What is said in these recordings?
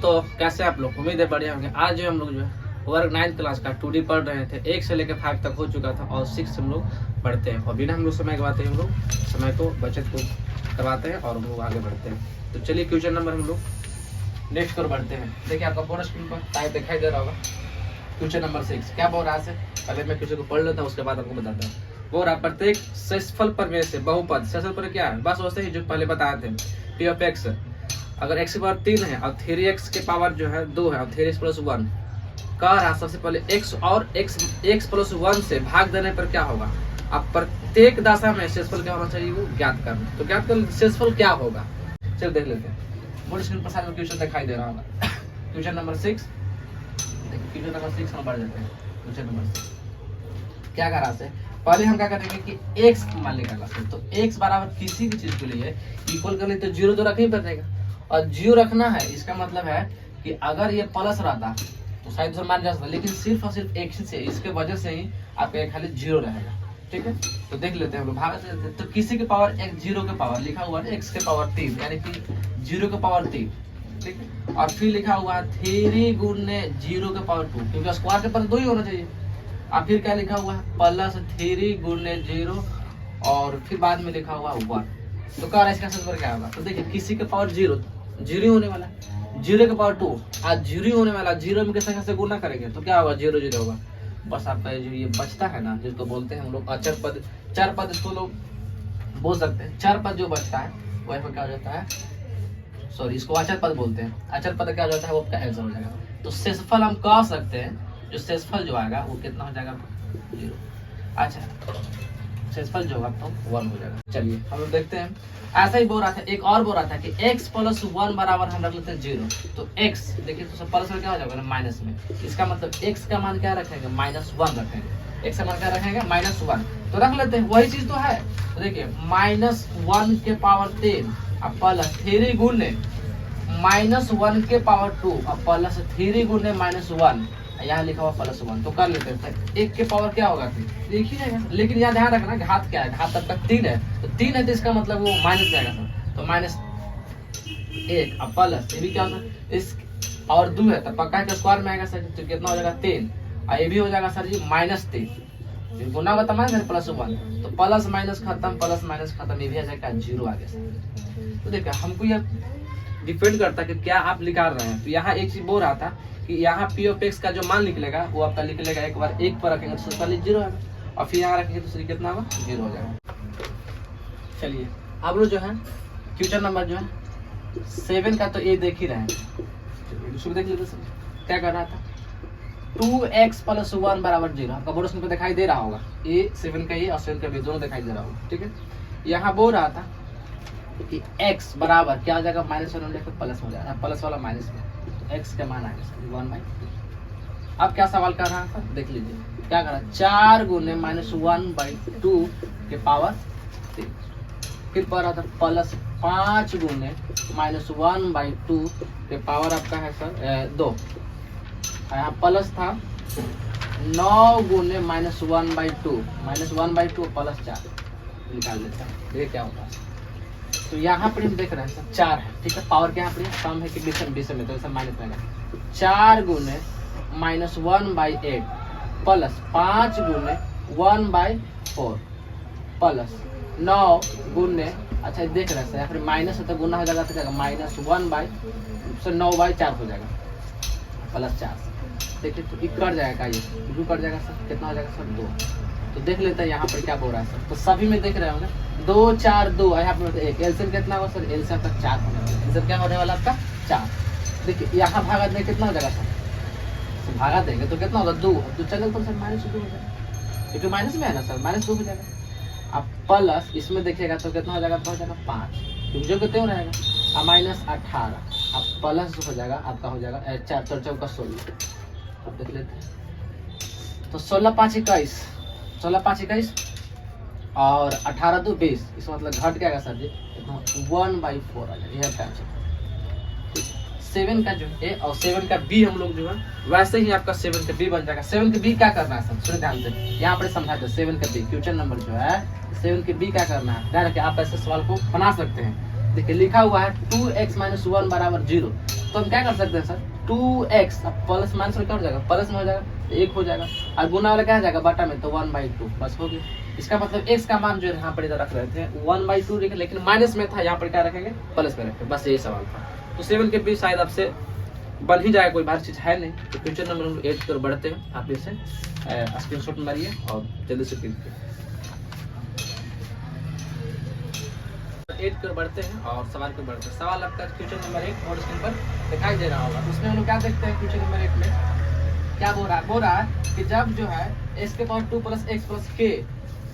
दोस्तों कैसे आप लोग, उम्मीद है बढ़िया होंगे। आज जो हम लोग जो है वर्ग 9th क्लास का 2D पढ़ रहे थे। 1 से लेकर 5 तक हो चुका था और 6 हम लोग पढ़ते हैं और बिना हम लोग समय गवाते हैं हम लोग समय को बचत को करवाते हैं और हम लोग आगे बढ़ते हैं। तो चलिए क्वेश्चन नंबर हम लोग नेक्स्ट कर बढ़ते हैं। देखिए आपका पूरा स्क्रीन पर टाइप दिखाई दे रहा होगा। क्वेश्चन नंबर 6 क्या बोल रहा है, पहले मैं क्वेश्चन को पढ़ लेता हूँ, उसके बाद आपको बताता हूँ। बोल रहा प्रत्येक शेषफल पर में से बहुपद, शेषफल पर क्या है बस वैसे ही जो पहले बताए थे, पी ऑफ एक्स अगर x की पावर 3 है और 3x के पावर जो है 2 है और 3x प्लस 1 कह रहा, सबसे पहले x और x प्लस 1 से भाग देने पर क्या होगा। अब प्रत्येक दशा में शेषफल क्या होना चाहिए वो ज्ञात करना। तो ज्ञात कर शेषफल क्या होगा, चलो देख लेते हैं। बोर्ड स्क्रीन पर सारा क्वेश्चन दिखाई दे रहा होगा। क्वेश्चन नंबर 6, क्वेश्चन नंबर 6 हम बढ़ जाते हैं। क्वेश्चन नंबर 6 क्या कर रहा है, पहले हम क्या करेंगे कि x मान निकालना है। तो x बराबर किसी भी चीज के लिए इक्वल करने तो 0 तो रखना ही पड़ेगा और 0 रखना है। इसका मतलब है कि अगर ये प्लस रहता तो शायद तो मान जा सकता, लेकिन सिर्फ और सिर्फ x से इसके वजह से ही आपका खाली 0 रहेगा। ठीक है, तो देख लेते हैं हम लोग भाग देते हैं। तो किसी के पावर x 0 के पावर लिखा हुआ है x के पावर 3 यानी कि 0 के पावर 3। ठीक है, और फिर लिखा हुआ है 3 गुने 0 के पावर 2, क्योंकि स्क्वायर के पास 2 ही होना चाहिए। और फिर क्या लिखा हुआ है प्लस 3 गुने 0 और फिर बाद में लिखा हुआ 1। तो कह रहा है इसका शेषफल क्या होगा। तो देखिए किसी के पावर 0 होने वाला, 0 के पावर 2 आज 0 होने वाला, 0 में किस से गुना करेंगे तो क्या होगा 0 0 होगा। बस आपका जो ये बचता है ना, जिसको बोलते हैं हम लोग अचर पद, चार पद इसको लोग बोल सकते हैं। चार पद जो बचता है वह क्या हो जाता है, सॉरी इसको अचर पद बोलते हैं। अचर पद क्या हो जाता है वो आपका आंसर हो जाएगा। तो शेषफल हम कह सकते हैं, जो शेषफल जो आएगा वो कितना हो जाएगा 0। अच्छा शेषफल जो होगा तो 1 हो जाएगा। चलिए हम लोग देखते हैं। ऐसा ही बोल रहा था, एक और बोल रहा था कि x प्लस 1 बराबर हम रख लेते हैं 0। तो x देखिए तो प्लस में क्या हो जाएगा माइनस में, इसका मतलब x का मान क्या रखेंगे -1 रखेंगे। x का मान क्या रखेंगे -1, तो रख लेते हैं वही चीज तो है। तो देखिए -1 के पावर 3 अब प्लस 3 गुने -1 के पावर 2 अब प्लस 3 गुने -1, यहाँ लिखा हुआ +1। तो कर लेते हैं। 1 के पावर क्या होगा एक ही रहेगा, लेकिन यहाँ ध्यान रखना घात क्या है, घात तब तक 3 है। तो 3 है तो इसका मतलब वो माइनस जाएगा सर। तो -1 अब प्लस ये भी क्या होगा इस और 2 है तो पक्का के स्क्वायर में आएगा सर। तो कितना हो जाएगा 3 और ये भी हो जाएगा सर जी -3। गुना होगा तो माइनस +1, तो प्लस माइनस खत्म, प्लस माइनस खत्म, ये भी आ जाएगा 0 आ गया सर। तो देखिए हमको यह डिपेंड करता है कि क्या आप निकाल रहे हैं। तो यहाँ एक चीज बोल रहा था कि यहाँ पी ऑफ एक्स का जो मान निकलेगा वो आपका निकलेगा, एक बार 1 पर रखेंगे तो पहले 0 है और फिर यहाँ रखेंगे तो कितना होगा 0 हो जाएगा। चलिए अब लोग जो है क्वेश्चन नंबर जो है 7 का तो ये देख ही रहे हैं, देख लीजिए क्या कर रहा था 2x प्लस 1 बराबर 0। आपका बोर्ड स्क्रीन पर दिखाई दे रहा होगा, ये 7 का ये और 7 का भी दोनों दिखाई दे रहा होगा। ठीक है, यहाँ बोल रहा था कि x बराबर क्या हो जाएगा -1 लेकर प्लस हो जाएगा, प्लस वाला माइनस में x का मान आएगा 1/2। अब क्या सवाल कर रहा था देख लीजिए क्या कर रहा है 4 गुने -1/2 के पावर 3। फिर पढ़ रहा था प्लस 5 गुने -1/2 के पावर आपका है सर 2। यहाँ प्लस था 9 गुने -1/2 -1/2 प्लस 4 निकाल लेते हैं, देखिए क्या होता है। तो यहाँ पर हम देख रहे हैं सर 4 है। ठीक है, पावर के यहाँ पर कम है कि विषम में, तो ऐसा माइनस में 4 गुने -1/8 प्लस 5 गुने 1/4 प्लस 9 गुने, अच्छा देख रहे हैं सर यहाँ पर माइनस है तो गुना हो जाएगा तो क्या -9/4 हो जाएगा प्लस 4। देखिए तो कट जाएगा, ये 2 कट जाएगा सर, कितना हो जाएगा सर 2। तो देख लेते हैं यहाँ पर क्या बोल रहा है सर। तो सभी में देख रहे होंगे 2 4 2 यहाँ पर 1, एलसीएम कितना होगा सर, एलसीएम का 4 होने वाला, एलसीएम क्या होने वाला आपका 4। देखिए यहाँ भागा देंगे कितना हो जाएगा सर, तो भागा देंगे तो कितना होगा 2, तो चलो तो सर -2 हो जाएगा, क्योंकि माइनस में है ना सर, -2 हो जाएगा। अब प्लस इसमें देखिएगा तो कितना हो जाएगा, तो हो जाएगा 5, क्योंकि जो कितने रहेगा अब -18 अब प्लस हो जाएगा आपका हो जाएगा 4 4 4 का 16। अब देख लेते हैं तो 16 5 21 16 5 21 और 18 2 20, इसका मतलब घट क्या आएगा सर जी 1/4 आ जाएगा। यह टाइम 7 का जो ए और 7 का बी हम लोग जो है वैसे ही आपका 7 का बी बन जाएगा। 7 का बी क्या करना है सर, सुनिए ध्यान से, यहाँ पर समझा दो 7 का बी क्वेश्चन नंबर जो है 7 के बी क्या करना है, ध्यान रखिए आप ऐसे सवाल को बना सकते हैं। देखिए लिखा हुआ है 2x - 1 बराबर 0। तो हम क्या कर सकते हैं सर, 2x अब प्लस माइनस में क्या हो जाएगा, प्लस में हो जाएगा, 1 हो जाएगा, और गुना वाला क्या हो जाएगा बटा में, तो 1/2 बस हो गया। इसका मतलब x का मान जो है यहाँ पर इधर रख रहे थे 1/2 लेकिन माइनस में था, यहाँ पर क्या रखेंगे प्लस में रखेंगे, बस यही सवाल था। तो 7 के भी शायद आपसे बन ही जाएगा, कोई बाहर चीज है नहीं। तो क्वेश्चन नंबर 8 की ओर बढ़ते हैं, आप इसे स्क्रीनशॉट मारिए और जल्दी से कीजिए। 8 की ओर बढ़ते हैं और सवाल की ओर बढ़ते हैं। सवाल आपका क्वेश्चन नंबर 1 और स्क्रीन पर दिखाई दे रहा होगा। उसमें हम लोग क्या देखते हैं, क्वेश्चन नंबर 1 में क्या बोल रहा है कि जब जो है x के पावर 2 + x + k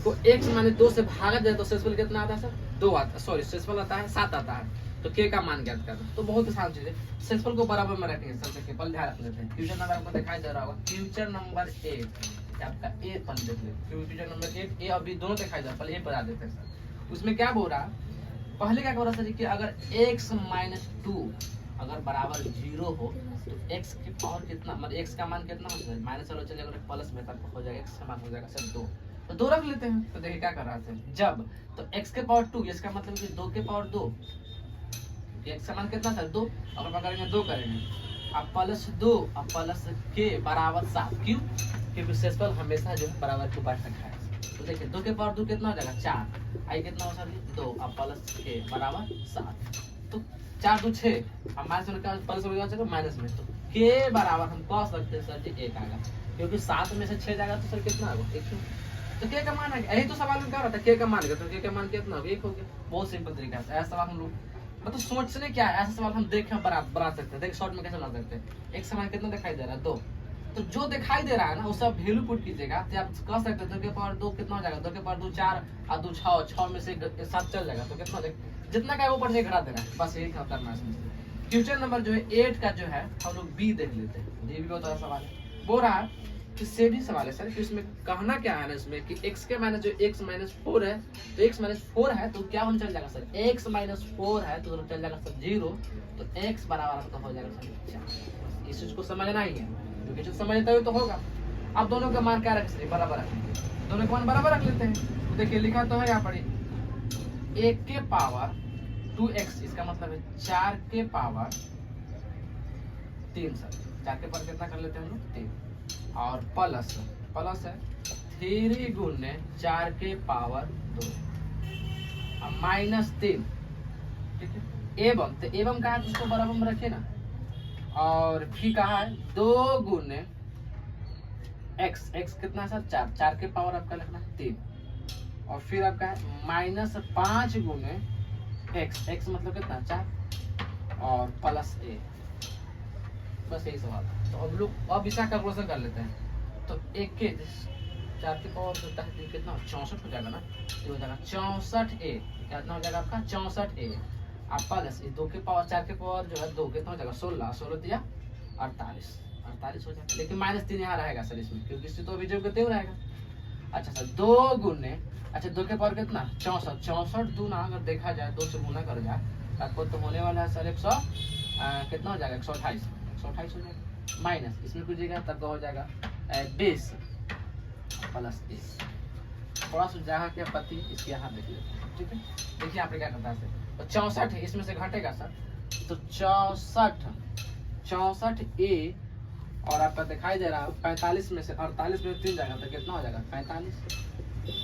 को x माने 2 से भागा जाए तो शेषफल कितना आता है सर, 2 आता, सॉरी शेषफल आता है 7 आता है। तो k का मान ज्ञात करना, तो बहुत आसान चीज है। शेषफल को बराबर में रखेंगे, सबसे के पल ध्यान रख लेते हैं। क्वेश्चन नंबर आपको दिखाई दे रहा होगा, क्वेश्चन नंबर 8 आपका ए पल देख लेते हैं। क्वेश्चन नंबर 8 ए अभी दोनों दिखाई दे रहा है, पहले ए बता देते हैं सर। उसमें क्या बोल रहा है, पहले क्या बोल रहा सर कि अगर x - 2 अगर बराबर 0 हो तो x की पावर कितना, मतलब x का मान कितना हो जाएगा, माइनस वाला चलेगा और प्लस में तक हो जाएगा, x का मान हो जाएगा सर 2। तो 2 रख लेते हैं। तो देखिए क्या कर रहा है, जब तो x के पावर 2, इसका मतलब कि 2 के पावर 2, x का मान कितना था 2, और हम करेंगे 2 करेंगे, अब +2 अब प्लस k बराबर 7। क्यों, क्योंकि शेषफल हमेशा जो है बराबर के ऊपर रखा है। तो देखिए 2 के पावर 2 कितना हो जाएगा 4, आई कितना हो सर 2, अब प्लस k बराबर 7। तो 4 2 6, हम माइनस में क्या प्लस में जाएगा माइनस में, तो k बराबर हम कह सकते हैं सर जी 1 आएगा, क्योंकि 7 में से 6 जाएगा तो सर कितना आएगा 1। तो k का मान है, यही तो सवाल में क्या रहता है, k का मान है, तो k का मान कितना होगा 1 हो गया। बहुत सिंपल तरीका है। ऐसा सवाल हम लोग मतलब सोचने क्या है, ऐसा सवाल हम देखें बना सकते हैं। देखिए शॉर्ट में कैसे बना सकते हैं, एक समान कितना दिखाई दे रहा है 2, तो जो दिखाई दे रहा है ना उसका वैल्यू पुट कीजिएगा, तो आप कह सकते हैं 2 के पावर 2 कितना हो जाएगा, 2 के पावर 2 4 और 2 6, 6 में से 7 चल जाएगा, तो कितना हो जाएगा, जितना का ऊपर से घटा देना है, बस यही करना है इसमें। क्वेश्चन नंबर जो है 8 का जो है हम लोग बी देख लेते हैं। ये भी बहुत बड़ा सवाल है, बोल रहा है कि सेम ही सवाल है सर कि इसमें कहना क्या है ना, इसमें कि x के माइनस जो x - 4 है, तो x - 4 है तो क्या होना चल जाएगा सर, x - 4 है तो चल जाएगा सर 0, तो x बराबर आपका हो जाएगा सर 4। इस चीज को समझना ही है, क्योंकि जो समझता है तो होगा। अब दोनों का मान क्या रख सकते, बराबर रखेंगे, दोनों का मान बराबर रख लेते हैं। तो देखिए लिखा तो है यहाँ पर 1 के पावर 2x, इसका मतलब है 4 के पावर 3 सर, 4 के पावर कितना कर लेते हैं हम लोग 3, और प्लस है 3 गुने 4 के पावर 2 -3, ठीक है। एवं तो एवं कहा है उसको बराबर में रखे ना, और फिर कहा है 2 गुने x, x कितना है सर 4, 4 के पावर आपका लिखना है 3, और फिर आपका है -5 गुने x, x मतलब कितना 4, और प्लस a, बस यही सवाल। तो अब लोग अब इसका कैलकुलेशन कर लेते हैं। तो 1 के 4 के पावर होता है कितना 64 हो जाएगा ना, ये हो जाएगा 64a, कितना हो जाएगा आपका 64a, आप प्लस 2 के पावर 4 के पावर जो है 2 कितना हो जाएगा 16, 16 दिया 48 हो जाएगा, लेकिन -3 यहाँ रहेगा सर इसमें, क्योंकि इससे तो अभी जो कहते रहेगा। अच्छा सर 2 गुने, अच्छा 2 के पावर कितना 64, 64 दूना अगर देखा जाए 2 से गुना कर जाए आपको तो होने वाला है सर 100 कितना हो जाएगा 128 हो जाएगा, माइनस इसमें कीजिएगा तब हो जाएगा 20 प्लस 1, थोड़ा सा जगह की आपत्ति इसके यहाँ देख लेते हैं, ठीक है। देखिए यहाँ पे क्या करता है, तो 64 है इसमें से घटेगा सर, तो 64 a, और आपका दिखाई दे रहा है 45 में से 48 में 3 जाएगा तो कितना हो जाएगा 45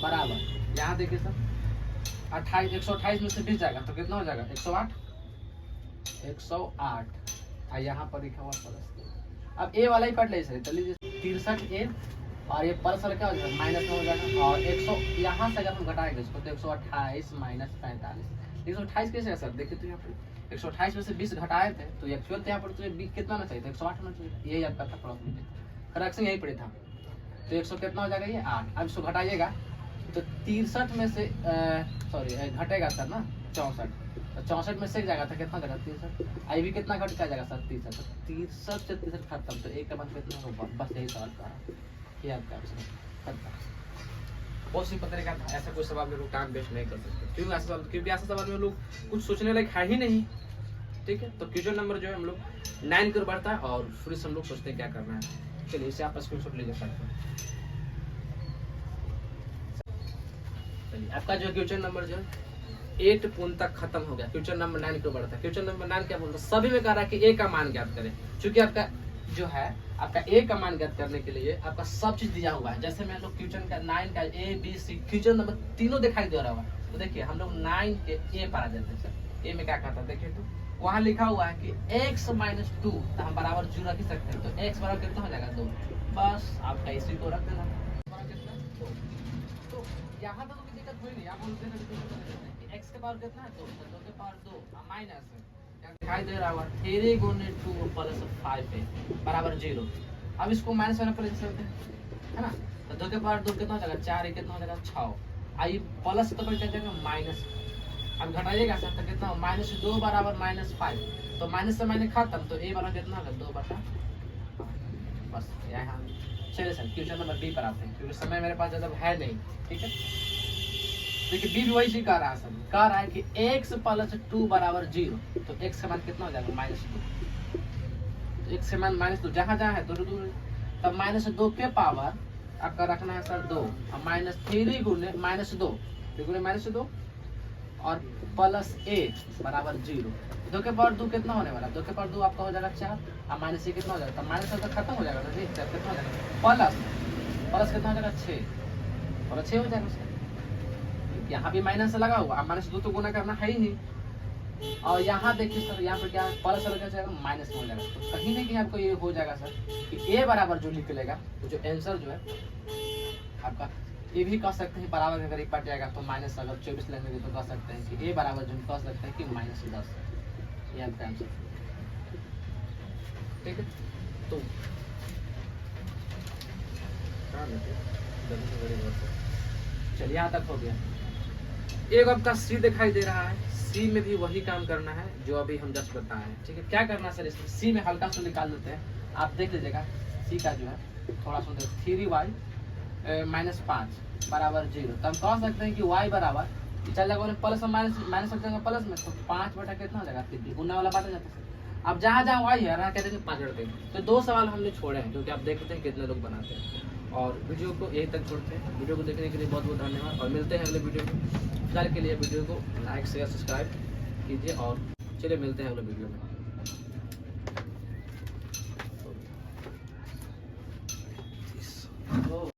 बराबर, यहाँ देखिए सर 128 में से 20 जाएगा तो कितना हो जाएगा 108, यहाँ पर लिखा हुआ प्लस। अब ए वाला ही पढ़ लीजिए, चलिए 63a, और ये प्लस क्या हो जाएगा माइनस में हो जाएगा, और 100 यहाँ से अगर हम घटाएंगे इसको तो 128 माइनस 45, 128 कैसे है सर, देखिए तो यहाँ पर 128 में से 20 घटाए थे तो एक्चुअल यहाँ पर तो 20 कितना होना चाहिए था 108 होना चाहिए, यही आपका था प्रॉब्लम, करेक्शन यही पड़े था। तो 100 कितना हो जाएगा ये 8, अब इसको घटाइएगा तो 63 में से सॉरी घटेगा सर ना 64, तो 64 में से जाएगा था कितना जाएगा 63, आई भी कितना घट जाएगा सर 63, तो 63 से 63 खत्म, तो एक का मान कितना होगा, बस यही सवाल का ये आपका आंसर खत्म। बहुत सिंपल तरीका था, ऐसा कोई सवाल में लोग टाइम वेस्ट नहीं कर सकते, क्योंकि ऐसा सवाल में लोग कुछ सोचने लायक है ही नहीं, ठीक है। तो क्वेश्चन नंबर जो है हम लोग 9 कर बढ़ता है, और फिर से हम लोग सोचते हैं क्या करना है। चलिए इसे आप स्क्रीनशॉट लीजिए सर, चलिए आपका जो क्वेश्चन नंबर जो है 8 पूर्ण तक खत्म हो गया। क्वेश्चन नंबर 9 को बढ़ता है। क्वेश्चन नंबर 9 क्या बोलता है, सभी में कह रहा है कि ए का मान ज्ञात करें। चूंकि आपका जो है आपका ए का मान ज्ञात करने के लिए आपका सब चीज दिया हुआ है। जैसे मैं लोग क्वेश्चन का 9 का A B C question number तीनों दिखाई दे रहा होगा। तो देखिए हम लोग 9 के ए पर आ जाते हैं। सर ए में क्या कहता है देखिए, तो वहाँ लिखा हुआ है कि x - 2 तो हम बराबर 0 रख ही सकते हैं। तो x बराबर कितना हो जाएगा 2, बस आपका इसी को रख देना। तो यहाँ तक कोई दिक्कत हुई नहीं। आप बोलते हैं कि x के पावर कितना है 2, तो 2 के पावर 2 माइनस दिखाई दे रहा होगा 3 × 2 + 5 बराबर 0। अब इसको माइनस वाला प्लेस करते हैं, है ना। तो 2 के पावर 2 कितना हो जाएगा 4, ये कितना हो जाएगा 6। आई प्लस तो क्या जाएगा माइनस। अब घटाइएगा सर तो कितना -2 बराबर -5। तो माइनस से माइनस खत्म, तो ए बराबर कितना होगा 2/5। बस यहाँ चलिए सर क्वेश्चन नंबर बी पर आते हैं, क्योंकि समय मेरे पास ज़्यादा है नहीं। ठीक है, देखिए बी भी वही चीज कह रहा है। सर कह रहा है कि x + 2 बराबर 0। तो x का मान कितना हो जाएगा -2। तो x का मान -2 जहाँ जहाँ है 2 तब -2 के पावर आपका रखना है सर 2 और -3 × -2 -2 और +8 बराबर 0। 2 के पावर 2 कितना होने वाला, 2 के पावर 2 आपका हो जाएगा 4 और माइनस ये कितना हो जाएगा, माइनस तो खत्म हो जाएगा ना जी। कितना हो जाएगा प्लस कितना हो जाएगा 6 और 6 हो जाएगा सर। यहाँ भी माइनस लगा हुआ, अब -2 तो गुना करना है ही नहीं। और यहाँ देखिए सर यहाँ पर क्या प्लस लगा जाएगा माइनस में हो जाएगा। तो कहीं ना कहीं आपको ये हो जाएगा सर कि ए बराबर जो निकलेगा लेगा तो जो आंसर जो है आपका ये भी कह सकते हैं बराबर में अगर एक पट जाएगा तो माइनस, अगर 24 लेंगे तो कह सकते हैं कि ए बराबर जो कह सकते हैं कि -10। ये आपका आंसर। ठीक है, तो चलिए यहाँ तक हो गया। एक आपका सी दिखाई दे रहा है, सी में भी वही काम करना है जो अभी हम जस्ट बताए हैं। ठीक है, क्या करना है सर इसमें, सी में हल्का सा निकाल देते हैं। आप देख लीजिएगा सी का जो है थोड़ा सा 3y - 5 बराबर 0। तो हम कह सकते हैं कि y बराबर चल जाएगा प्लस माइनस रख देंगे प्लस में, तो 5 बटा कितना हो जाएगा 3, गुना वाला बांटा जाता है। अब जहाँ जहाँ y है ना कहते हैं 5 रखते हैं। तो 2 सवाल हमने छोड़े हैं क्योंकि आप देखते हैं कितने लोग बनाते हैं। और वीडियो को यहीं तक छोड़ते हैं। वीडियो को देखने के लिए बहुत बहुत धन्यवाद और मिलते हैं अगले वीडियो में। फिलहाल के लिए वीडियो को लाइक शेयर सब्सक्राइब कीजिए और चलिए मिलते हैं अगले वीडियो में।